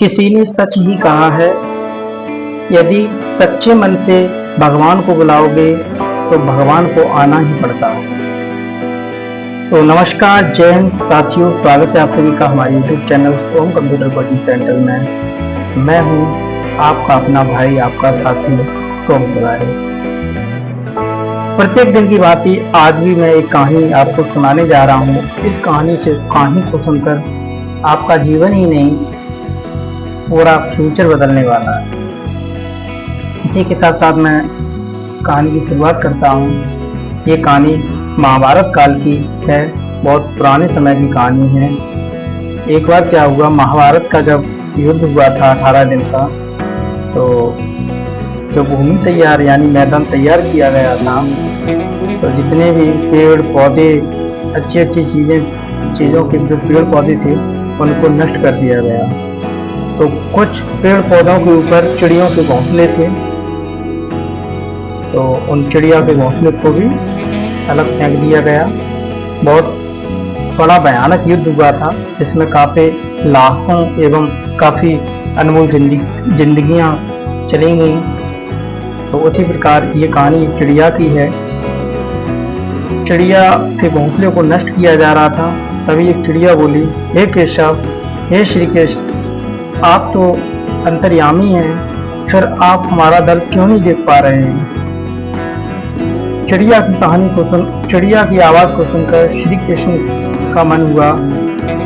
किसी ने सच ही कहा है, यदि सच्चे मन से भगवान को बुलाओगे तो भगवान को आना ही पड़ता है। तो नमस्कार, जय हिंद साथियों, स्वागत है आप सभी का हमारे YouTube चैनल ओम कंप्यूटर कोचिंग सेंटर में। मैं हूँ आपका अपना भाई, आपका साथी सोम तिवारी। प्रत्येक दिन की बात ही आज भी मैं एक कहानी आपको सुनाने जा रहा हूँ। इस कहानी को सुनकर आपका जीवन ही नहीं, पूरा फ्यूचर बदलने वाला है। इसी के साथ साथ मैं कहानी की शुरुआत करता हूँ। ये कहानी महाभारत काल की है, बहुत पुराने समय की कहानी है। एक बार क्या हुआ, महाभारत का जब युद्ध हुआ था 18 दिन का, तो जो भूमि तैयार यानी मैदान तैयार किया गया था, तो जितने भी पेड़ पौधे, अच्छी चीज़ों के जो पेड़ पौधे थे उनको नष्ट कर दिया गया। तो कुछ पेड़ पौधों के ऊपर चिड़ियों के घोंसले थे, तो उन चिड़िया के घोंसले को भी अलग फेंक दिया गया। बहुत बड़ा भयानक युद्ध हुआ था, जिसमें काफ़ी लाखों एवं काफ़ी अनमोल जिंदगियां चली गई। तो उसी प्रकार ये कहानी चिड़िया की है। चिड़िया के घोंसले को नष्ट किया जा रहा था, तभी एक चिड़िया बोली, हे केशव, हे श्री कृष्ण, आप तो अंतर्यामी हैं, फिर आप हमारा दर्द क्यों नहीं देख पा रहे हैं? चिड़िया की आवाज़ को सुनकर श्री कृष्ण का मन हुआ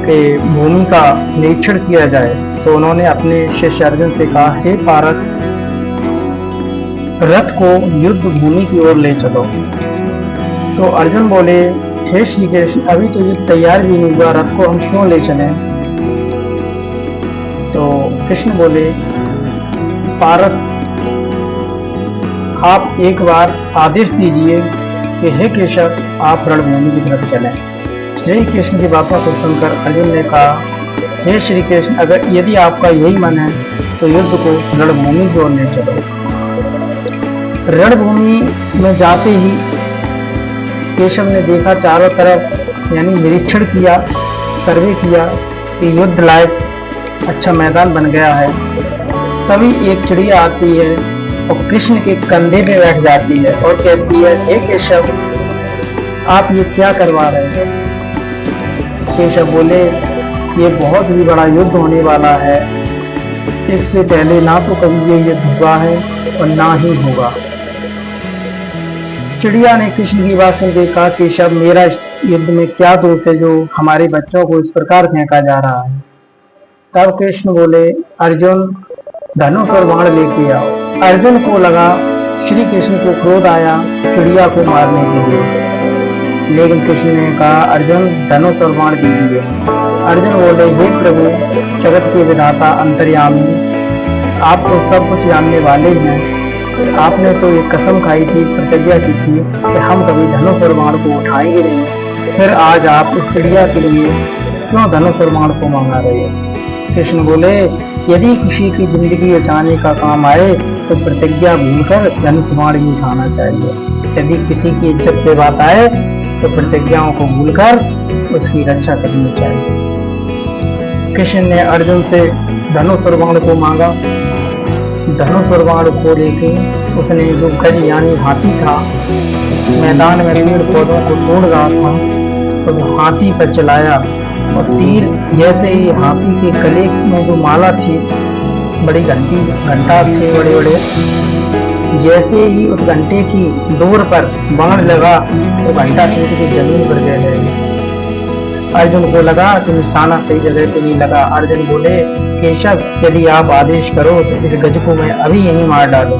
कि भूमि का निरीक्षण किया जाए। तो उन्होंने अपने शिष्य अर्जुन से कहा, हे पारस, रथ को युद्ध भूमि की ओर ले चलो। तो अर्जुन बोले, हे श्री कृष्ण, अभी तो युद्ध तैयार भी नहीं हुआ, रथ को हम क्यों ले चलें? तो कृष्ण बोले, पारस, आप एक बार आदेश दीजिए कि हे केशव, आप रणभूमि की तरफ चलें। श्री कृष्ण की बातों को सुनकर अर्जुन ने कहा, हे श्री कृष्ण, अगर यदि आपका यही मन है तो युद्ध को रणभूमि की ओर ले चलो। रणभूमि में जाते ही केशव ने देखा चारों तरफ, यानी निरीक्षण किया, सर्वे किया कि युद्ध लायक अच्छा मैदान बन गया है। तभी एक चिड़िया आती है और कृष्ण के कंधे पे बैठ जाती है और कहती है, हे केशव, आप ये क्या करवा रहे हैं? केशव बोले, ये बहुत ही बड़ा युद्ध होने वाला है, इससे पहले ना तो कभी ये युद्ध हुआ है और ना ही होगा। चिड़िया ने कृष्ण की बात सुन के कहा, केशव, मेरा युद्ध में क्या दोष है जो हमारे बच्चों को इस प्रकार फेंका जा रहा है? तब कृष्ण बोले, अर्जुन, धनुष और बाण लेके आओ। अर्जुन को लगा श्री कृष्ण को क्रोध आया चिड़िया को मारने के लिए, लेकिन कृष्ण ने कहा, अर्जुन, धनुष और बाण दीजिए। अर्जुन बोले, हे प्रभु, जगत के विधाता अंतर्यामी, आप तो सब कुछ जानने वाले हैं। आपने तो एक कसम खाई थी, प्रतिज्ञा की थी कि हम कभी धनुष और बाण को उठाएंगे नहीं, फिर आज आप उस चिड़िया के लिए क्यों धनुष और बाण को मंगा रहे हैं? कृष्ण बोले, यदि किसी की जिंदगी बचाने का काम आए तो प्रतिज्ञा भूलकर धनुष बाण ही उठाना चाहिए। यदि किसी की इज्जत पे बात आए तो प्रतिज्ञाओं को भूलकर उसकी रक्षा करनी चाहिए। कृष्ण ने अर्जुन से धनुष और बाण को मांगा। धनुष और बाण को लेके उसने जो गज यानी हाथी था, मैदान में पेड़ पौधों को तोड़ रहा था, तो हाथी पर चलाया और तीर जैसे ही हाथी के गले में जो माला थी, बड़ी घंटा थे बड़े बड़े, जैसे ही उस घंटे की डोर पर बाण लगा तो घंटा टूट के जमीन पर गिर गई। अर्जुन को लगा कि निशाना सही जगह पे नहीं लगा। अर्जुन बोले, केशव, यदि आप आदेश करो तो इस गज को मैं अभी यहीं मार डालूं।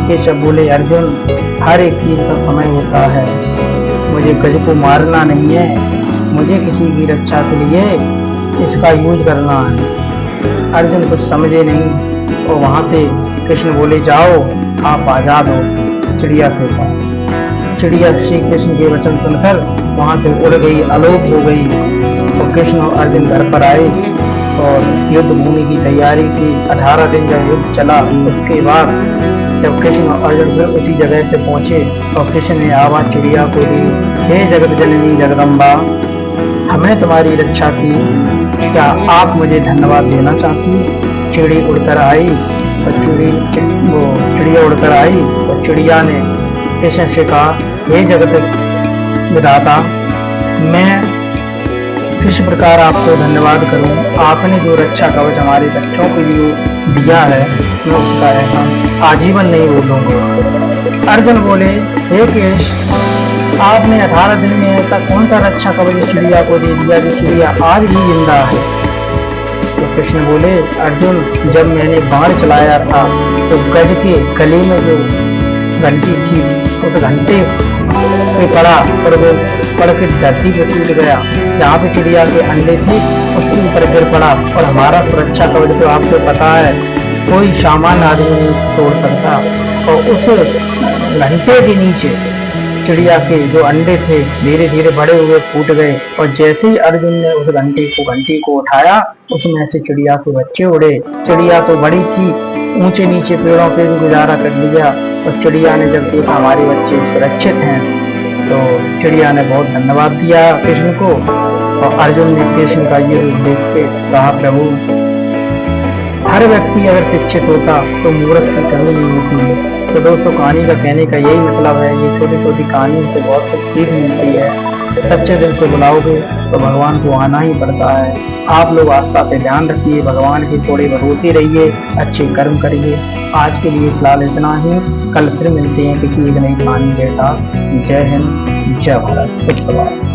केशव बोले, अर्जुन, हर एक चीज का समय होता है, मुझे गज को मारना नहीं है, मुझे किसी की रक्षा के लिए इसका यूज करना है। अर्जुन कुछ समझे नहीं और वहां पे कृष्ण बोले, जाओ, आप आजाद हो चिड़िया के साथ। चिड़िया श्री कृष्ण के वचन सुनकर वहां से उड़ गई, अलोप हो गई। और कृष्ण और अर्जुन घर पर आए और युद्ध भूमि की तैयारी की। 18 दिन जब युद्ध चला, उसके बाद जब कृष्ण और अर्जुन फिर उसी जगह से पहुंचे और कृष्ण ने आवाज चिड़िया को दी, हे जगत जननी जगदम्बा, हमने तुम्हारी रक्षा की, क्या आप मुझे धन्यवाद देना चाहती? चिड़ी उड़कर आई और चिड़िया उड़कर आई और चिड़िया ने कृष्ण से कहा, हे जगत विधाता, मैं किस प्रकार आपको धन्यवाद करूं? आपने जो रक्षा कवच हमारे बच्चों के लिए दिया है, मैं उसका एहसान आजीवन नहीं भूलूंगा। अर्जुन बोले, हे केश, आपने 18 दिन में ऐसा कौन सा रक्षा कवच चिड़िया को दे दिया जो चिड़िया आज भी जिंदा है? तो कृष्ण बोले, अर्जुन, जब मैंने बाण चलाया था तो गज के गले में जो घंटी थी उस घंटे पे पड़ा और वो पड़ के धरती पे टूट गया। जहाँ पे चिड़िया के अंडे थे उसके ऊपर गिर पड़ा। और हमारा सुरक्षा कवच तो आपको पता है, कोई सामान्य आदमी नहीं तोड़ सकता। और उस घंटे के नीचे चिड़िया के जो अंडे थे धीरे धीरे बड़े हुए फूट गए। और जैसे ही अर्जुन ने उस घंटी को उठाया, उसमें से चिड़िया के बच्चे उड़े। चिड़िया तो बड़ी थी, ऊंचे नीचे पेड़ों पे भी गुजारा कर लिया। और चिड़िया ने जब देखा हमारे बच्चे सुरक्षित हैं, तो चिड़िया ने बहुत धन्यवाद दिया कृष्ण को। और अर्जुन ने कृष्ण का ये रूप देख के कहा, प्रभु, हर व्यक्ति अगर शिक्षित होता तो मूर्ख की कमी नहीं होती। तो दोस्तों, कहानी का कहने का यही मतलब है, ये छोटी छोटी कहानी से बहुत कुछ सीख मिलती है। सच्चे दिल से बुलाओगे तो भगवान को आना ही पड़ता है। आप लोग आस्था पे ध्यान रखिए, भगवान की थोड़ी भरोसे रहिए, अच्छे कर्म करिए। आज के लिए फिलहाल इतना ही, कल फिर मिलते हैं किसी एक नई कहानी के साथ। जय हिंद, जय भारत, शुभ प्रभात।